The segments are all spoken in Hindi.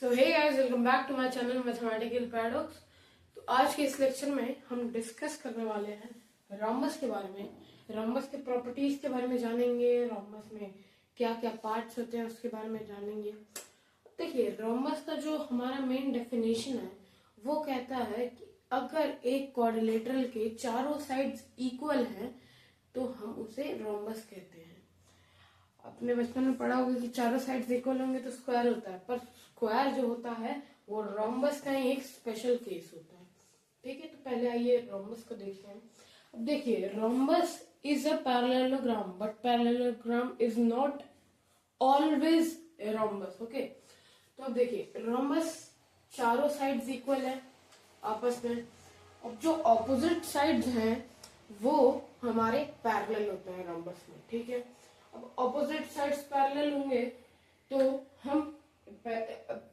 So hey guys, welcome back to my channel mathematical paradox. तो आज के इस लेक्चर में हम डिस्कस करने वाले हैं रोम्बस के बारे में। रोम्बस के प्रॉपर्टीज के बारे में जानेंगे, रोम्बस में क्या क्या पार्ट्स होते हैं उसके बारे में जानेंगे। देखिए, रोम्बस का जो हमारा मेन डेफिनेशन है वो कहता है कि अगर एक क्वाड्रिलेटरल के चारों साइड्स इक्वल हैं तो हम उसे रोम्बस कहते हैं। अपने बचपन में पढ़ा होगा कि चारों साइड्स इक्वल होंगे तो स्क्वायर होता है, पर स्क्वायर जो होता है वो रोम्बस का ही एक स्पेशल केस होता है। ठीक है, तो पहले आइए रोम्बस को देखते हैं। अब देखिए, rhombus is a parallelogram but parallelogram is not always a rhombus. Okay, तो अब देखिए, रोम्बस चारों साइड्स इक्वल है आपस में। अब जो ऑपोजिट साइड्स हैं वो हमारे पैरेलल होते हैं रोम्बस में। ठीक है, अब ऑपोजिट साइड्स पैरेलल होंगे तो हम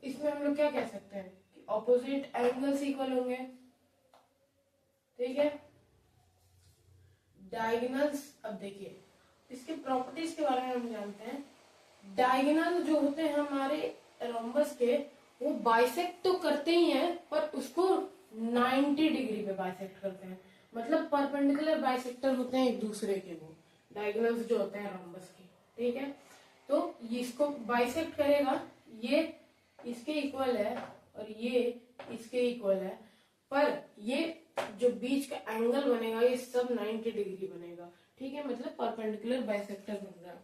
इसमें हम लोग क्या कह सकते हैं कि ऑपोजिट एंगल्स इक्वल होंगे। ठीक है, डायगोनल्स, अब देखिए इसके प्रॉपर्टीज के बारे में हम जानते हैं। डायगोनल जो होते हैं हमारे रोम्बस के, वो बाइसेक्ट तो करते ही हैं पर उसको 90 डिग्री पे बाइसेक्ट करते हैं, मतलब परपेंडिकुलर बाइसेक्टर होते हैं एक दूसरे के वो डायगोनल्स जो होते हैं रोम्बस के। ठीक है, तो इसको बाइसेक्ट करेगा, ये इसके इक्वल है और ये इसके इक्वल है, पर ये जो बीच का एंगल बनेगा ये सब 90 डिग्री बनेगा। ठीक है, मतलब परपेंडिकुलर बाइसेक्टर बन रहा है।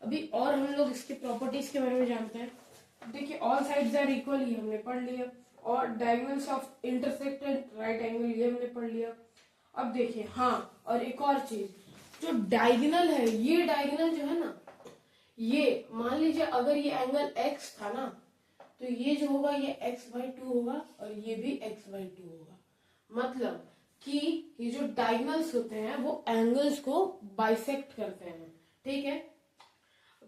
अभी और हम लोग इसके प्रॉपर्टीज के बारे में जानते हैं। देखिए, ऑल साइड्स आर इक्वल, ये हमने पढ़ लिया, और diagonals of intersected right angle ये हमने पढ़ लिया। अब देखिए, हाँ, और एक और चीज, जो डायगोनल है, ये डायगोनल जो है ना, ये मान लीजिए अगर ये एंगल x था ना, तो ये जो होगा ये x/2 होगा और ये भी x/2 होगा। मतलब कि ये जो डायगोनल्स होते हैं वो एंगल्स को बाइसेक्ट करते हैं। ठीक है,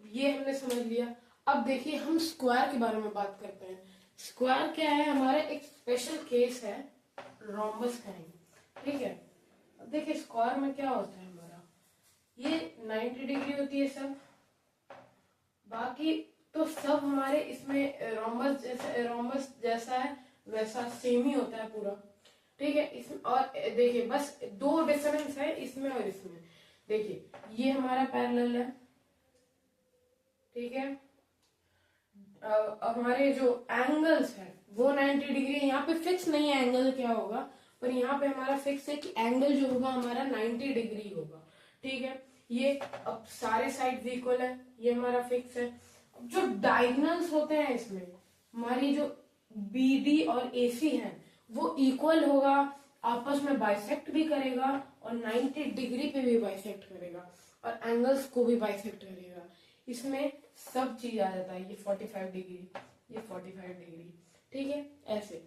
ये हमने समझ लिया। अब देखिए, हम स्क्वायर के बारे में बात करते हैं। स्क्वायर क्या है? हमारा एक स्पेशल केस है रोम्बस का ही। ठीक है, अब देखिए स्क्वायर में क्या होता है, हमारा ये 90 डिग्री होती है सब, बाकी तो सब हमारे इसमें रोम्बस जैसा है वैसा सेम ही होता है पूरा। ठीक है, इसमें और देखिए बस दो डिफरेंस है इसमें और इसमें। देखिए, ये हमारा पैरेलल है। ठीक है, हमारे जो एंगल्स है वो 90 डिग्री, यहाँ पे फिक्स नहीं है एंगल क्या होगा, पर यहाँ पे हमारा फिक्स है कि एंगल जो होगा हमारा 90 डिग्री होगा। ठीक है, ये अब सारे साइड इक्वल है, ये हमारा फिक्स है। अब जो डायगोनल्स होते हैं इसमें, हमारी जो BD और AC है वो इक्वल होगा, आपस में बाइसेक्ट भी करेगा और 90 डिग्री पे भी बाइसेक्ट करेगा और एंगल्स को भी बाइसेक्ट करेगा। इसमें सब चीज आ जाता है, ये 45 डिग्री, ये 45 डिग्री। ठीक है, ऐसे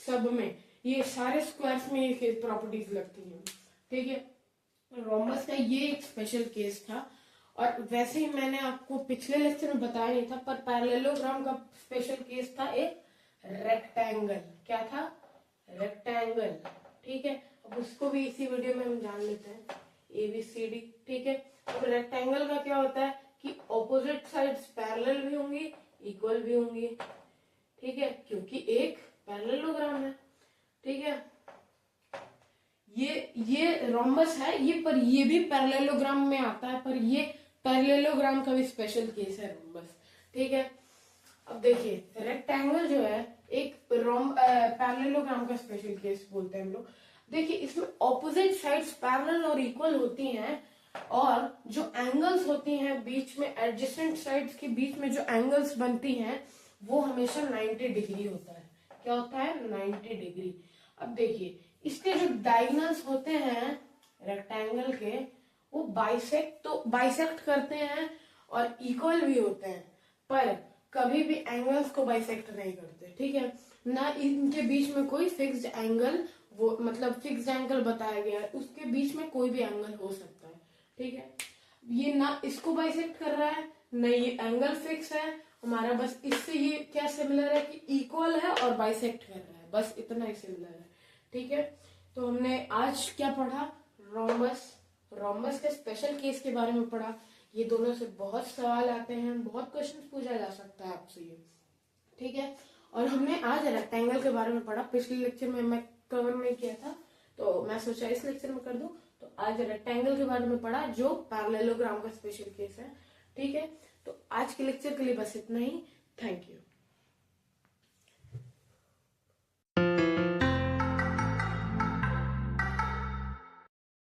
सब में ये सारे स्क्वायर्स में ये प्रॉपर्टीज लगती हैं। ठीक है, रोम्बस का ये एक स्पेशल केस था। और वैसे ही मैंने आपको पिछले लेक्चर में बताया नहीं था, पर पैरेललोग्राम का स्पेशल केस था एक रेक्टेंगल। क्या था? रेक्टेंगल। ठीक है, अब उसको भी इसी वीडियो में हम जान लेते हैं, ABCD। ठीक है, अब रेक्टेंगल का क्या होता है कि ऑपोजिट साइड्स पैरेलल भी होंगी, इक्वल भी होंगी। ठीक है, क्योंकि एक पैरेललोग्राम है। ठीक है, ये रोम्बस है ये, पर ये भी पैरेललोग्राम में आता है, पर ये पैरेललोग्राम का भी स्पेशल केस है रोम्बस। ठीक है, अब देखिए रेक्टेंगल जो है एक पैरेललोग्राम का स्पेशल केस बोलते हैं हम लोग। देखिए, इसमें ऑपोजिट साइड्स पैरेलल और इक्वल होती हैं, और जो एंगल्स होती हैं बीच में, एडजेसेंट साइड्स के बीच में जो एंगल्स बनती हैं वो हमेशा 90 डिग्री होता है। क्या होता है? 90 डिग्री। अब देखिए, इसके जो डायगोनल्स होते हैं रेक्टेंगल के, वो बाइसेक्ट करते हैं और इक्वल भी होते हैं, पर कभी भी एंगल्स को बाइसेक्ट नहीं करते। ठीक है, ना इनके बीच में कोई फिक्स्ड एंगल, वो मतलब फिक्स्ड एंगल बताया गया है, उसके बीच में कोई भी एंगल हो सकता है। ठीक है, ये ना इसको बाइसेक्ट कर रहा है, ना ये एंगल फिक्स है हमारा, बस इससे ये क्या सिमिलर है कि इक्वल है और बाइसेक्ट कर रहा है, बस इतना ही सिमिलर है। ठीक है, तो हमने आज क्या पढ़ा? रोम्बस के स्पेशल केस के बारे में पढ़ा। ये दोनों से बहुत सवाल आते हैं, बहुत क्वेश्चन पूछा जा सकता है आपसे ये। ठीक है। और हमने आज रेक्टेंगल के बारे में पढ़ा, पिछले लेक्चर में मैं कवर नहीं किया था तो मैं सोचा इस लेक्चर में कर दूं। तो आज रेक्टेंगल के बारे में पढ़ा जो पैरेललोग्राम का स्पेशल केस है। ठीक है, तो आज के लेक्चर के लिए बस इतना ही। Thank you.